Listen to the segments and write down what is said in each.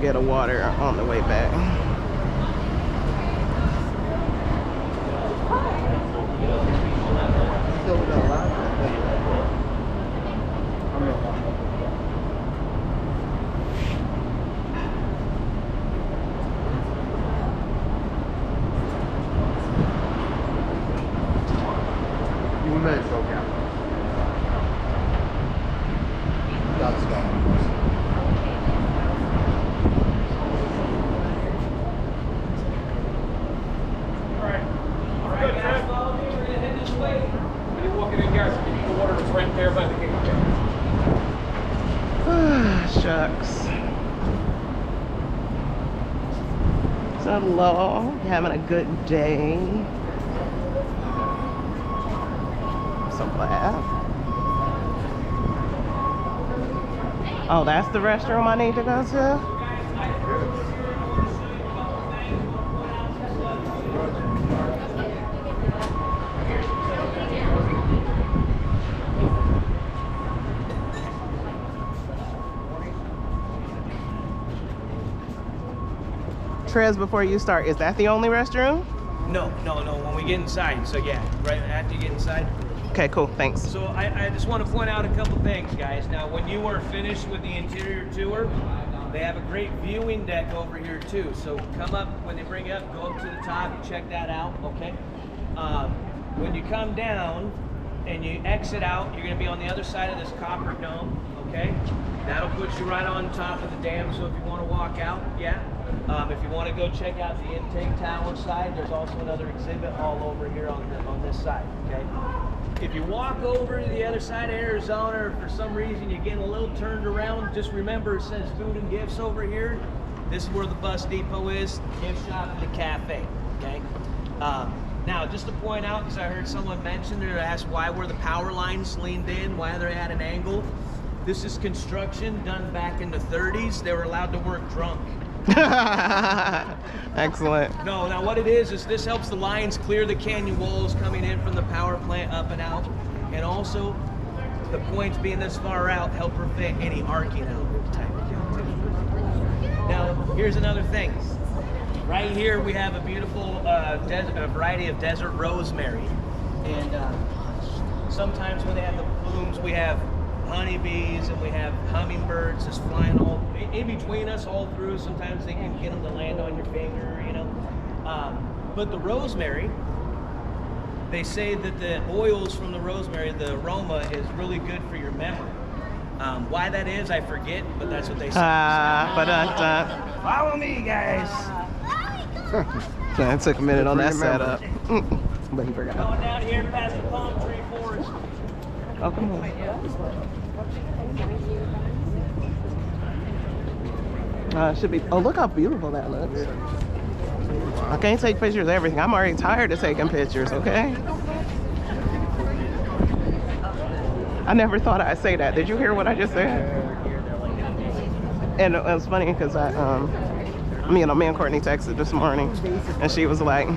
get a water on the way back. Shucks. So hello, having a good day. So glad. Oh, that's the restroom I need to go to? Trez, before you start, is that the only restroom? No, when we get inside. So yeah, right after you get inside. Okay, cool, thanks. So I just want to point out a couple things, guys. Now, when you are finished with the interior tour, they have a great viewing deck over here too. So come up, when they bring you up, go up to the top and check that out, okay? When you come down and you exit out, you're gonna be on the other side of this copper dome, okay? That'll put you right on top of the dam, so if you wanna walk out, yeah. If you wanna go check out the intake tower side, there's also another exhibit all over here on this side, okay? If you walk over to the other side of Arizona, or for some reason you're getting a little turned around, just remember it says food and gifts over here. This is where the bus depot is, gift shop and the cafe, okay? Now, just to point out, because I heard someone mention there, asked why were the power lines leaned in, why they're at an angle. This is construction done back in the 30s. They were allowed to work drunk. Excellent. No, now what it is this helps the lines clear the canyon walls coming in from the power plant up and out. And also, the points being this far out help prevent any arcing out type of deal. Now, here's another thing. Right here we have a beautiful variety of desert rosemary. And sometimes when they have the blooms, we have honeybees and we have hummingbirds just flying all in between us all through. Sometimes they can get them to land on your finger, you know. But the rosemary, they say that the oils from the rosemary, the aroma is really good for your memory. Why that is, I forget, but that's what they say. Follow me, guys. It took a minute on that setup. But he forgot. Going down here past the palm tree forest. Oh, come on. It should be. Oh, look how beautiful that looks. I can't take pictures of everything. I'm already tired of taking pictures, okay? I never thought I'd say that. Did you hear what I just said? And it was funny because me and Courtney texted this morning and she was like,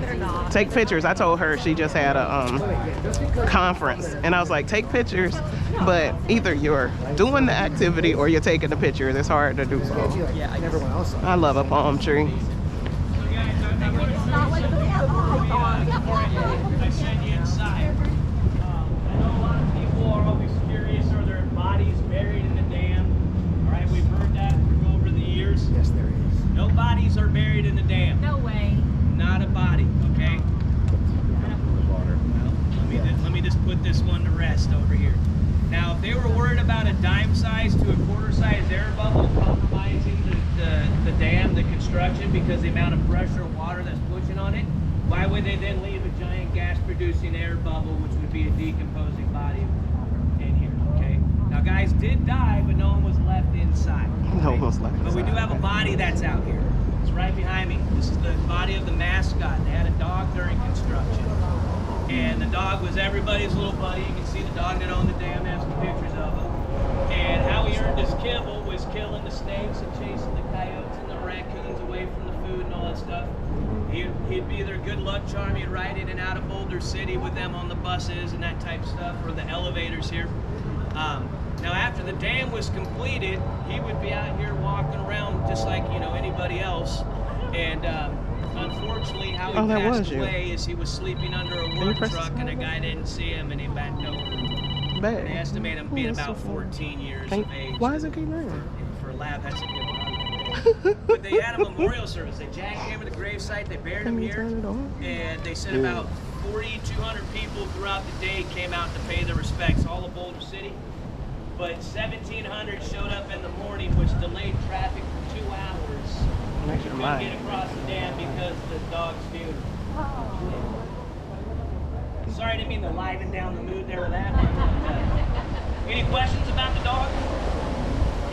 take pictures. I told her she just had a conference and I was like, take pictures, but either you're doing the activity or you're taking the pictures. It's hard to do both. I love a palm tree. I send you inside. I know a lot of people are always curious, are there bodies buried in the dam? All right, we've heard that over the years. Yes, there is. No bodies are buried in the dam. No way. Not a body, okay? Well, let me just put this one to rest over here. Now, if they were worried about a dime size to a quarter size air bubble compromising the dam, the construction, because the amount of pressure of water that's pushing on it, why would they then leave a giant gas-producing air bubble, which would be a decomposing body in here, okay? Now, guys did die, but no one was left inside. Okay? No one was left inside. But we do have a body that's out here. It's right behind me. This is the body of the mascot. They had a dog during construction. And the dog was everybody's little buddy. You can see the dog that owned the dam, has some pictures of him. And how he earned his kibble was killing the snakes and chasing the coyotes and the raccoons away from the food and all that stuff. He'd be their good luck charm. He'd ride in and out of Boulder City with them on the buses and that type of stuff, or the elevators here. Now, after the dam was completed, he would be out here walking around just like, you know, anybody else. And unfortunately, how he passed away is he was sleeping under a work truck and a guy didn't see him and he bent over. They estimate him being about 14 years of age. Why is it keep ringing? For a lab, that's a good one. But they had a memorial service. They jackhammered the gravesite, they buried him here, and they said about 4,200 people throughout the day came out to pay their respects, all of Boulder City. But 1,700 showed up in the morning, which delayed traffic for 2 hours. They couldn't get across the dam because of the dog's funeral. Sorry, I didn't mean to liven down the mood there with that. Any questions about the dog?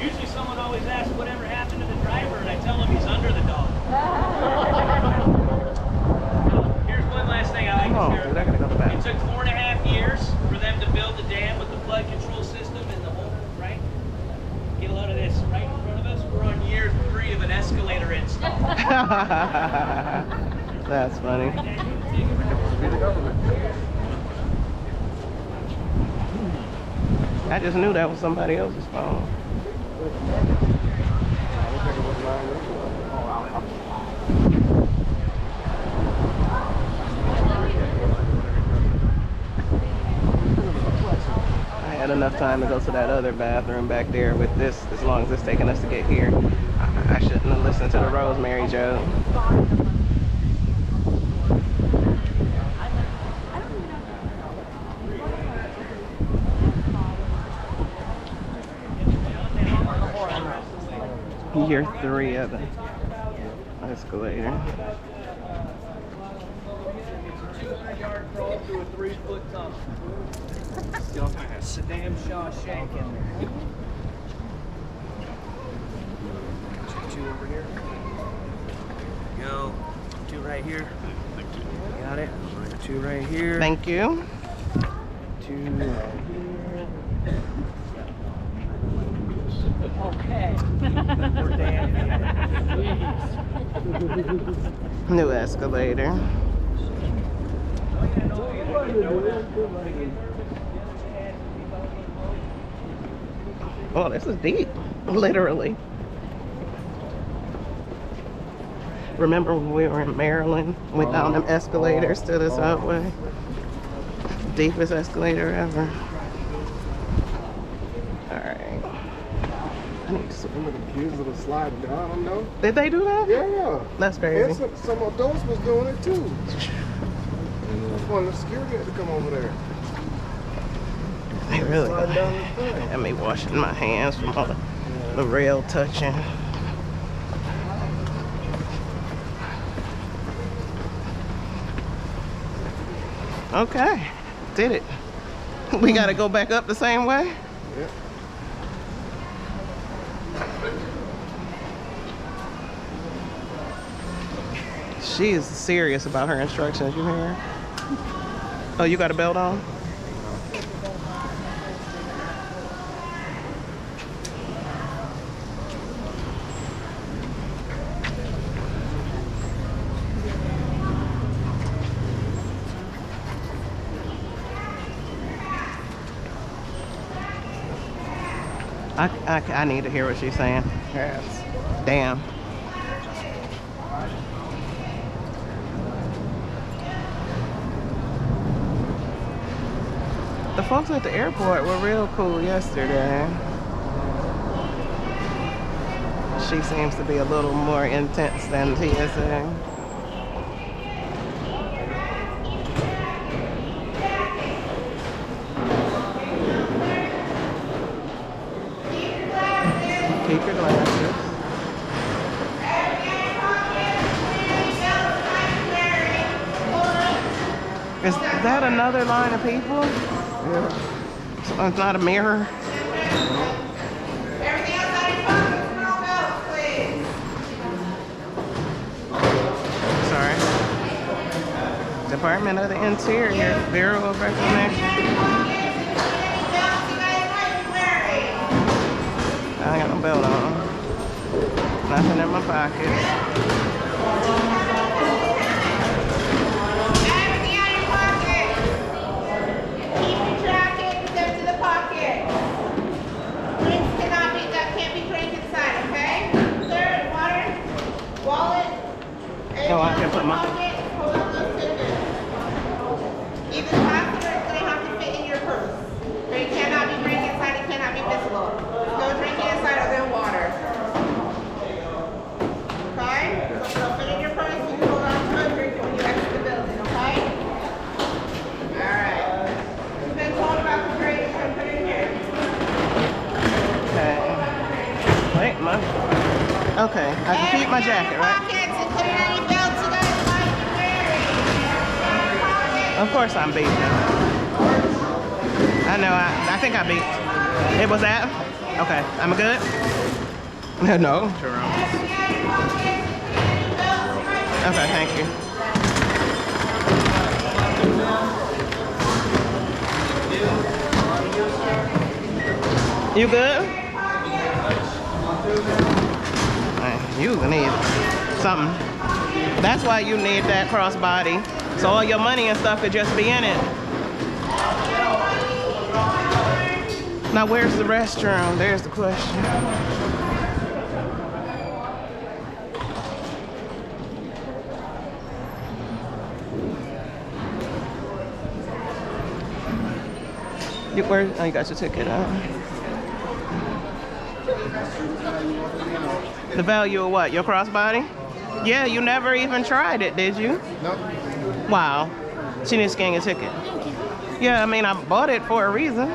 Usually someone always asks whatever happened to the driver, and I tell them he's under the dog. Here's one last thing I like to share. It took 4.5 years for them to build the dam with the flood control system and the whole, right? Get a load of this right in front of us. We're on year 3 of an escalator install. That's funny. I just knew that was somebody else's phone. I had enough time to go to that other bathroom back there with this, as long as it's taking us to get here. I shouldn't have listened to the Rosemary joke. Year 3 of the escalator. It's a 200-yard crawl through a 3-foot tunnel. Saddam Shawshank in there. 2 over here. Go. 2 right here. Got it. 2 right here. Thank you. 2 right here. Okay. We're damn. New escalator. Oh, this is deep, literally. Remember when we were in Maryland, went down them escalators to the subway? Deepest escalator ever. All right. I need to Some of the kids that are sliding down, though. Did they do that? Yeah. That's crazy. And some adults was doing it too. One of the security had to come over there. They really had me washing my hands from all the rail touching. Okay, did it. We gotta go back up the same way? Yeah. She is serious about her instructions, you hear her? Oh, you got a belt on? I need to hear what she's saying. Hats. Damn. The folks at the airport were real cool yesterday. She seems to be a little more intense than TSA. Keep your glasses. Is that another line of people? Yeah. So it's not a mirror? Everything outside your pockets, small belts, please. Sorry. Department of the Interior, Bureau of Reclamation. I ain't got no belt on. Nothing in my pockets. Everything out of your pocket. Keep your jacket, put them to the pocket. Either the passenger is gonna have to fit in your purse. But it cannot be drank inside, it cannot be visible. No drinking inside other than water. Okay? So it'll fit in your purse, you can hold on to it, drink it when you exit the building, okay? Alright. You've been told about the drink, you can put it in here. Okay. Wait, okay, I can keep my jacket, right? Pockets, including any belts you guys might be wearing. Of course I'm beat now. I know, I think I beat. It was that? Okay, I'm good? No. Okay, thank you. You good? You need something. That's why you need that crossbody. So all your money and stuff could just be in it. Now where's the restroom? There's the question. Oh, you got your ticket out. The value of what? Your crossbody? Yeah, you never even tried it, did you? No. Wow. She didn't scan your ticket. Yeah, I mean, I bought it for a reason.